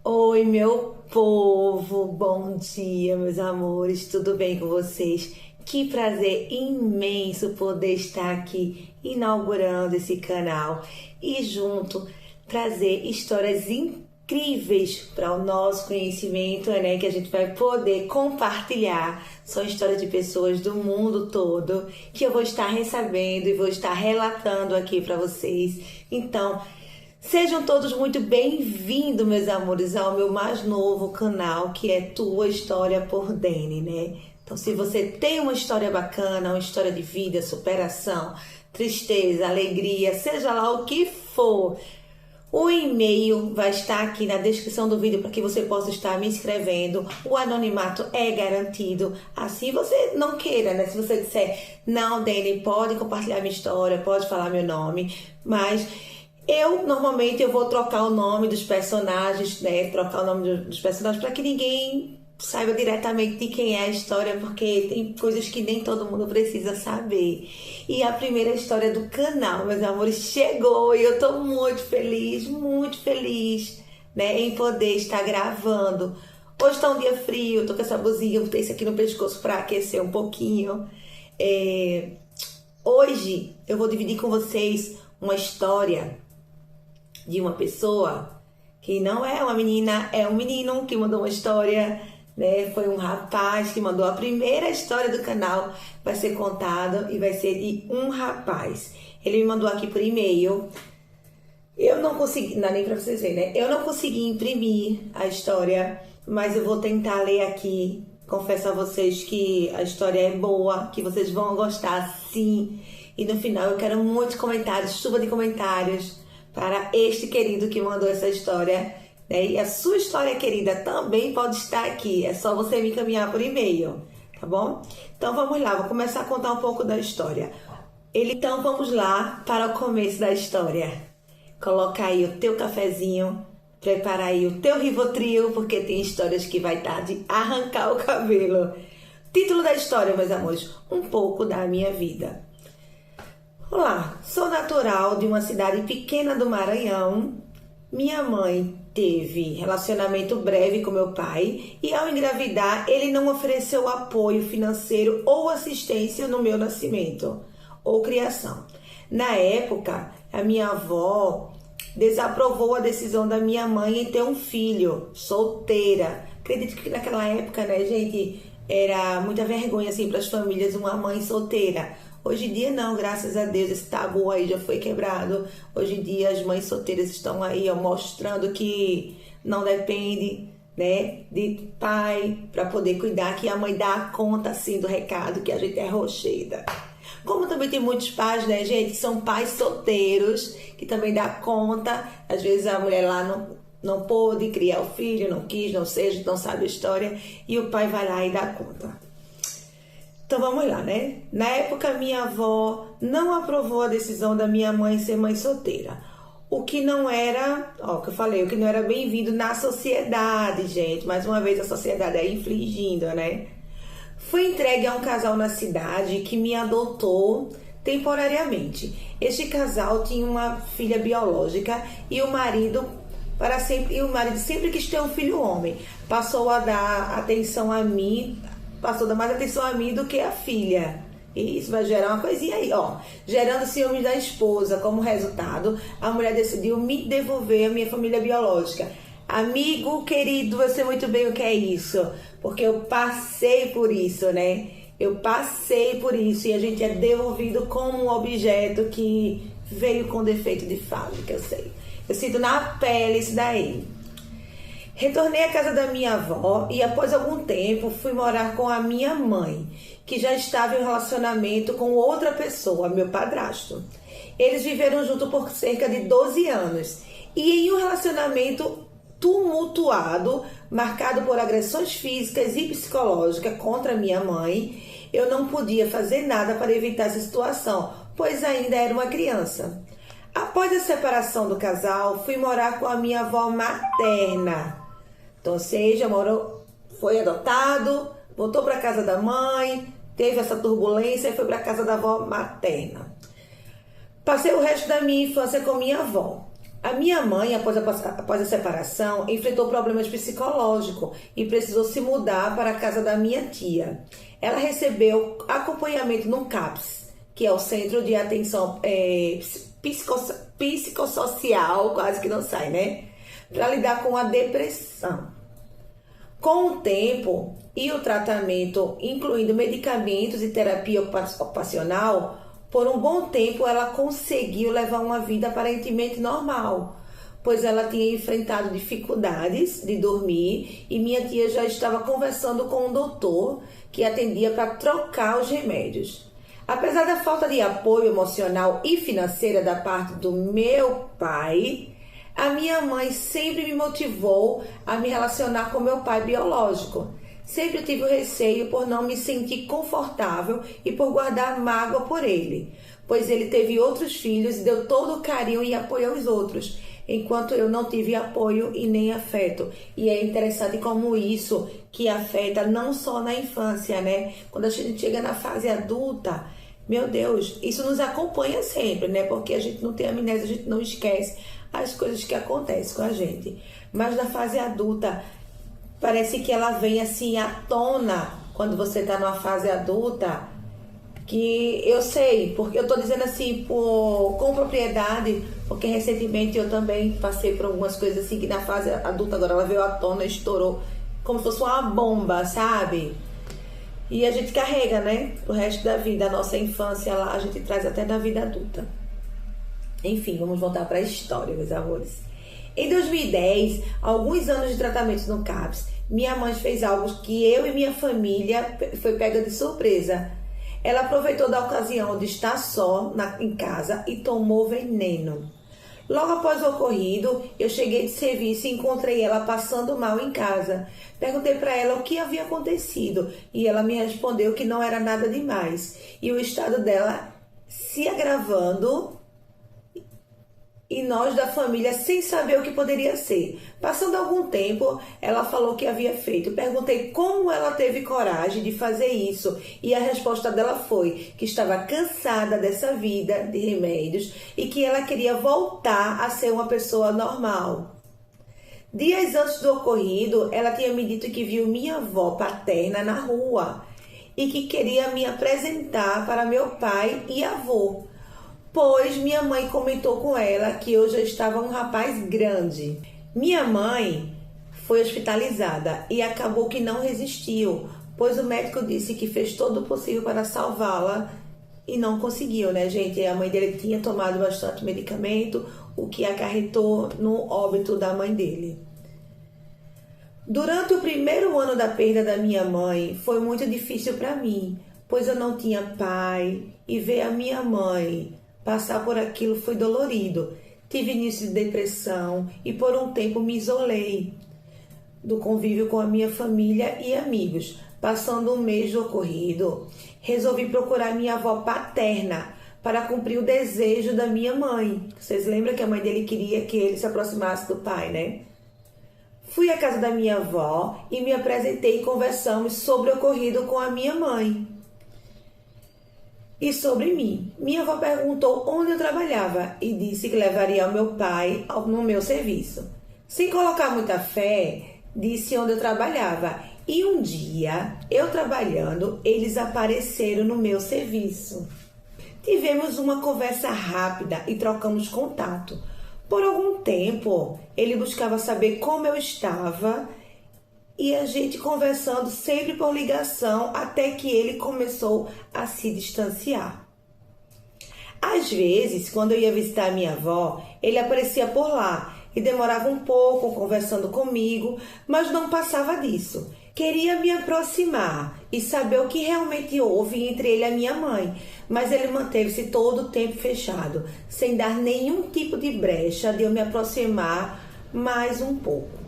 Oi, meu povo, bom dia, meus amores, tudo bem com vocês? Que prazer imenso poder estar aqui inaugurando esse canal e junto trazer histórias incríveis para o nosso conhecimento, né? Que a gente vai poder compartilhar. São histórias de pessoas do mundo todo que eu vou estar recebendo e vou estar relatando aqui para vocês. Então, sejam todos muito bem-vindos, meus amores, ao meu mais novo canal, que é Tua História por Dani, né? Então, se você tem uma história bacana, uma história de vida, superação, tristeza, alegria, seja lá o que for, o e-mail vai estar aqui na descrição do vídeo para que você possa estar me inscrevendo. O anonimato é garantido. Assim você não queira, né? Se você disser, não, Dani, pode compartilhar minha história, pode falar meu nome, mas normalmente eu vou trocar o nome dos personagens, né? Trocar o nome dos personagens para que ninguém saiba diretamente de quem é a história, porque tem coisas que nem todo mundo precisa saber. E a primeira história do canal, meus amores, chegou e eu tô muito feliz, né, em poder estar gravando. Hoje tá um dia frio, tô com essa blusinha, botei isso aqui no pescoço para aquecer um pouquinho. Hoje eu vou dividir com vocês uma história de uma pessoa que não é uma menina, é um menino que mandou uma história, né? Foi um rapaz que mandou a primeira história do canal, vai ser contado e vai ser de um rapaz. Ele me mandou aqui por e-mail. Eu não consegui, não dá nem pra vocês verem, né? Eu não consegui imprimir a história, mas eu vou tentar ler aqui. Confesso a vocês que a história é boa, que vocês vão gostar sim. E no final eu quero muitos comentários, chuva de comentários para este querido que mandou essa história, né? E a sua história querida também pode estar aqui, é só você me encaminhar por e-mail, tá bom? Então vamos lá, vou começar a contar um pouco da história. Então vamos lá para o começo da história. Coloca aí o teu cafezinho, prepara aí o teu Rivotril, porque tem histórias que vai dar de arrancar o cabelo. Título da história, meus amores, um pouco da minha vida. Olá, sou natural de uma cidade pequena do Maranhão. Minha mãe teve relacionamento breve com meu pai e ao engravidar ele não ofereceu apoio financeiro ou assistência no meu nascimento ou criação. Na época, a minha avó desaprovou a decisão da minha mãe em ter um filho, solteira. Acredito que naquela época, né, gente, era muita vergonha assim para as famílias uma mãe solteira. Hoje em dia não, graças a Deus, esse tabu aí já foi quebrado. Hoje em dia as mães solteiras estão aí, ó, mostrando que não depende, né, de pai para poder cuidar, que a mãe dá conta assim do recado, que a gente é rocheida. Como também tem muitos pais, né, gente, que são pais solteiros, que também dá conta. Às vezes a mulher lá não pôde criar o filho, não quis, não seja, não sabe a história, e o pai vai lá e dá conta. Então vamos lá, né? Na época, minha avó não aprovou a decisão da minha mãe ser mãe solteira. O que não era, ó, o que eu falei, o que não era bem-vindo na sociedade, gente. Mais uma vez, a sociedade aí infligindo, né? Fui entregue a um casal na cidade que me adotou temporariamente. Este casal tinha uma filha biológica e o marido sempre quis ter um filho homem. Passou a dar atenção a mim, passou a dar mais atenção a mim do que a filha. E isso vai gerar uma coisinha aí, ó. Gerando ciúmes da esposa. Como resultado, a mulher decidiu me devolver a minha família biológica. Amigo querido, eu sei muito bem o que é isso, porque eu passei por isso, né? Eu passei por isso e a gente é devolvido como um objeto que veio com defeito de fábrica, eu sei. Eu sinto na pele isso daí. Retornei à casa da minha avó e após algum tempo fui morar com a minha mãe, que já estava em um relacionamento com outra pessoa, meu padrasto. Eles viveram juntos por cerca de 12 anos e em um relacionamento tumultuado, marcado por agressões físicas e psicológicas contra minha mãe. Eu não podia fazer nada para evitar essa situação, pois ainda era uma criança. Após a separação do casal, fui morar com a minha avó materna. Então, ou seja, foi adotado, voltou para a casa da mãe, teve essa turbulência e foi para a casa da avó materna. Passei o resto da minha infância com minha avó. A minha mãe, após a separação, enfrentou problemas psicológicos e precisou se mudar para a casa da minha tia. Ela recebeu acompanhamento no CAPS, que é o Centro de Atenção Psicossocial, quase que não sai, né? Para lidar com a depressão. Com o tempo e o tratamento, incluindo medicamentos e terapia ocupacional, por um bom tempo ela conseguiu levar uma vida aparentemente normal, pois ela tinha enfrentado dificuldades de dormir e minha tia já estava conversando com um doutor que atendia para trocar os remédios. Apesar da falta de apoio emocional e financeira da parte do meu pai, a minha mãe sempre me motivou a me relacionar com meu pai biológico. Sempre tive o receio por não me sentir confortável e por guardar mágoa por ele, pois ele teve outros filhos e deu todo o carinho e apoio aos outros, enquanto eu não tive apoio e nem afeto. E é interessante como isso que afeta não só na infância, né? Quando a gente chega na fase adulta, meu Deus, isso nos acompanha sempre, né? Porque a gente não tem amnésia, a gente não esquece as coisas que acontecem com a gente. Mas na fase adulta, parece que ela vem assim à tona quando você está numa fase adulta, que eu sei, porque eu tô dizendo assim com propriedade, porque recentemente eu também passei por algumas coisas assim que na fase adulta agora ela veio à tona, estourou como se fosse uma bomba, sabe? E a gente carrega, né, pro resto da vida, a nossa infância lá, a gente traz até na vida adulta. Enfim, vamos voltar para a história, meus amores. Em 2010, alguns anos de tratamento no CAPS, minha mãe fez algo que eu e minha família foi pega de surpresa. Ela aproveitou da ocasião de estar só em casa e tomou veneno. Logo após o ocorrido, eu cheguei de serviço e encontrei ela passando mal em casa. Perguntei para ela o que havia acontecido e ela me respondeu que não era nada demais. E o estado dela se agravando e nós da família sem saber o que poderia ser. Passando algum tempo, ela falou que havia feito. Perguntei como ela teve coragem de fazer isso e a resposta dela foi que estava cansada dessa vida de remédios e que ela queria voltar a ser uma pessoa normal. Dias antes do ocorrido, ela tinha me dito que viu minha avó paterna na rua e que queria me apresentar para meu pai e avô, pois minha mãe comentou com ela que eu já estava um rapaz grande. Minha mãe foi hospitalizada e acabou que não resistiu, pois o médico disse que fez todo o possível para salvá-la e não conseguiu, né, gente? A mãe dele tinha tomado bastante medicamento, o que acarretou no óbito da mãe dele. Durante o primeiro ano da perda da minha mãe, foi muito difícil para mim, pois eu não tinha pai e ver a minha mãe passar por aquilo foi dolorido. Tive início de depressão e por um tempo me isolei do convívio com a minha família e amigos. Passando um mês do ocorrido, resolvi procurar minha avó paterna para cumprir o desejo da minha mãe. Vocês lembram que a mãe dele queria que ele se aproximasse do pai, né? Fui à casa da minha avó e me apresentei e conversamos sobre o ocorrido com a minha mãe e sobre mim. Minha avó perguntou onde eu trabalhava e disse que levaria o meu pai no meu serviço. Sem colocar muita fé, disse onde eu trabalhava. E um dia, eu trabalhando, eles apareceram no meu serviço. Tivemos uma conversa rápida e trocamos contato. Por algum tempo, ele buscava saber como eu estava e a gente conversando sempre por ligação até que ele começou a se distanciar. Às vezes, quando eu ia visitar a minha avó, ele aparecia por lá e demorava um pouco conversando comigo, mas não passava disso. Queria me aproximar e saber o que realmente houve entre ele e a minha mãe, mas ele manteve-se todo o tempo fechado, sem dar nenhum tipo de brecha de eu me aproximar mais um pouco.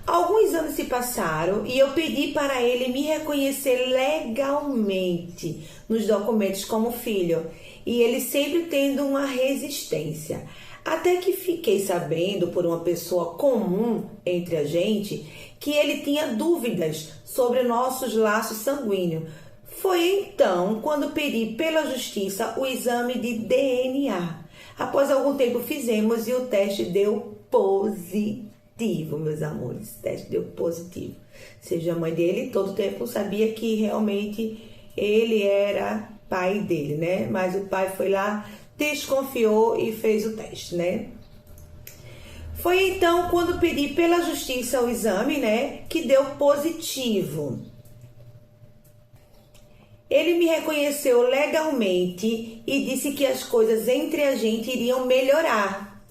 Alguns anos se passaram e eu pedi para ele me reconhecer legalmente nos documentos como filho, e ele sempre tendo uma resistência. Até que fiquei sabendo por uma pessoa comum entre a gente que ele tinha dúvidas sobre nossos laços sanguíneos. Foi então quando pedi pela justiça o exame de DNA. Após algum tempo fizemos e o teste deu positivo, meus amores. O teste deu positivo. Ou seja, a mãe dele todo tempo sabia que realmente ele era pai dele, né? Mas o pai foi lá, desconfiou e fez o teste, né? Foi então quando pedi pela justiça o exame, né, que deu positivo. Ele me reconheceu legalmente e disse que as coisas entre a gente iriam melhorar.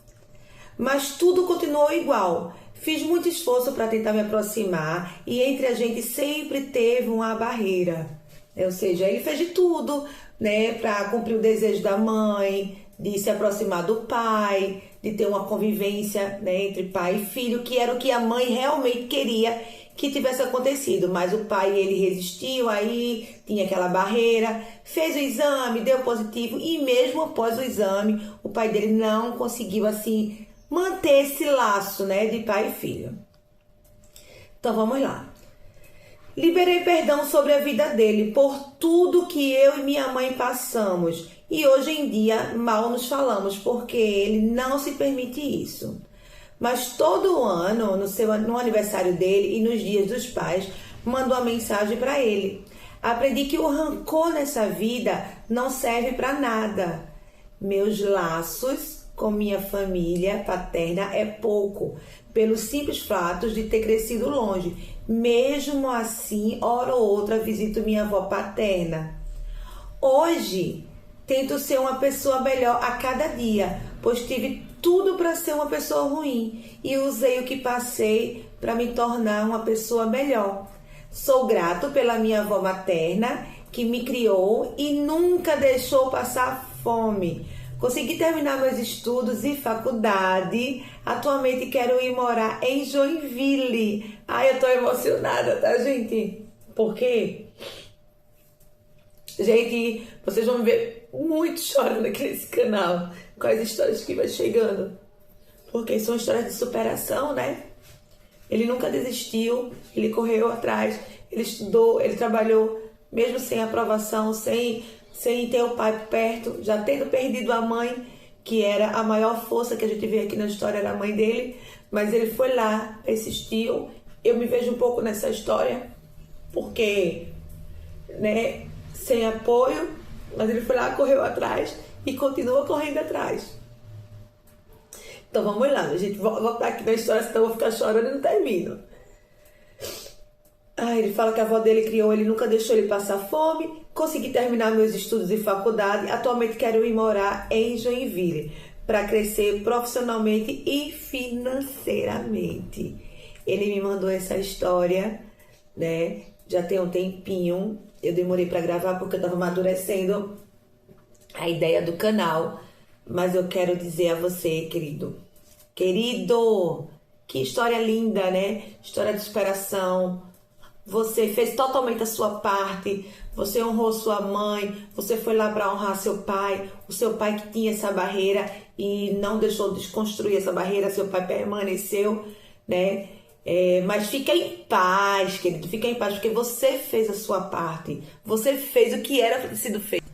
Mas tudo continuou igual. Fiz muito esforço para tentar me aproximar e entre a gente sempre teve uma barreira. Ou seja, ele fez de tudo, né, para cumprir o desejo da mãe, de se aproximar do pai, de ter uma convivência, né, entre pai e filho, que era o que a mãe realmente queria que tivesse acontecido. Mas o pai, ele resistiu, aí tinha aquela barreira, fez o exame, deu positivo, e mesmo após o exame, o pai dele não conseguiu, assim, manter esse laço, né, de pai e filho. Então, vamos lá. Liberei perdão sobre a vida dele por tudo que eu e minha mãe passamos. E hoje em dia mal nos porque ele não se permite isso. Mas todo ano, no aniversário dele e nos dias dos pais, mando uma mensagem para ele. Aprendi que o rancor nessa vida não serve para nada. Meus laços com minha família paterna é pouco, pelo simples fato de ter crescido longe. Mesmo assim, hora ou outra visito minha avó paterna. Hoje, tento ser uma pessoa melhor a cada dia, pois tive tudo para ser uma pessoa ruim e usei o que passei para me tornar uma pessoa melhor. Sou grato pela minha avó materna, que me criou e nunca deixou passar fome. Consegui terminar meus estudos e faculdade. Atualmente quero ir morar em Joinville. Ai, eu tô emocionada, tá, gente? Por quê? Gente, vocês vão ver muito chorando aqui nesse canal com as histórias que vai chegando. Porque são histórias de superação, né? Ele nunca desistiu, ele correu atrás, ele estudou, ele trabalhou, mesmo sem aprovação, sem ter o pai perto, já tendo perdido a mãe, que era a maior força que a gente vê aqui na história, era a mãe dele, mas ele foi lá, persistiu. Eu me vejo um pouco nessa história, porque, né, sem apoio, mas ele foi lá, correu atrás e continua correndo atrás. Então vamos lá, a gente voltar aqui na história, senão eu vou ficar chorando e não termino. Ele fala que a avó dele criou, ele nunca deixou ele passar fome. Consegui terminar meus estudos em faculdade. Atualmente quero ir morar em Joinville para crescer profissionalmente e financeiramente. Ele me mandou essa história, né? Já tem um tempinho. Eu demorei para gravar porque eu estava amadurecendo a ideia do canal. Mas eu quero dizer a você, querido, que história linda, né? História de superação. Você fez totalmente a sua parte, você honrou sua mãe, você foi lá para honrar seu pai, o seu pai que tinha essa barreira e não deixou desconstruir essa barreira, seu pai permaneceu, né? Mas fica em paz, querido, fica em paz, porque você fez a sua parte, você fez o que era para ter sido feito.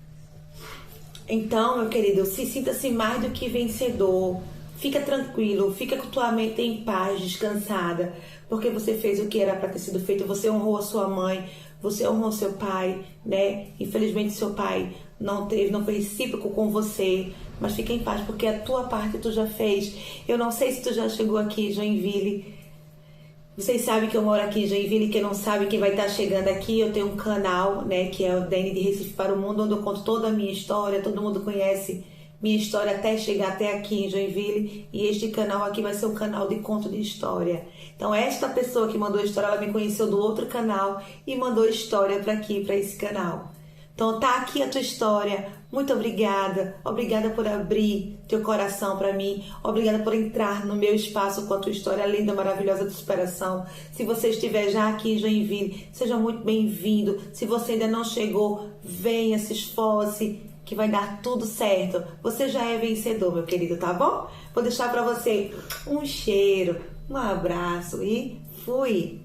Então, meu querido, sinta-se mais do que vencedor. Fica tranquilo, fica com tua mente em paz, descansada, porque você fez o que era para ter sido feito. Você honrou a sua mãe, você honrou seu pai, né? Infelizmente seu pai não foi recíproco com você, mas fica em paz, porque a tua parte tu já fez. Eu não sei se tu já chegou aqui em Joinville. Vocês sabem que eu moro aqui em Joinville, quem não sabe, quem vai estar chegando aqui, eu tenho um canal, né, que é o Dani de Recife para o Mundo, onde eu conto toda a minha história, todo mundo conhece minha história até chegar até aqui em Joinville, e este canal aqui vai ser um canal de conto de história. Então esta pessoa que mandou a história, ela me conheceu do outro canal e mandou história para aqui, para esse canal. Então tá aqui a tua história. Muito obrigada. Obrigada por abrir teu coração para mim. Obrigada por entrar no meu espaço com a tua história linda, maravilhosa de superação. Se você estiver já aqui em Joinville, seja muito bem-vindo. Se você ainda não chegou, venha, se esforce, que vai dar tudo certo. Você já é vencedor, meu querido, tá bom? Vou deixar para você um cheiro, um abraço e fui!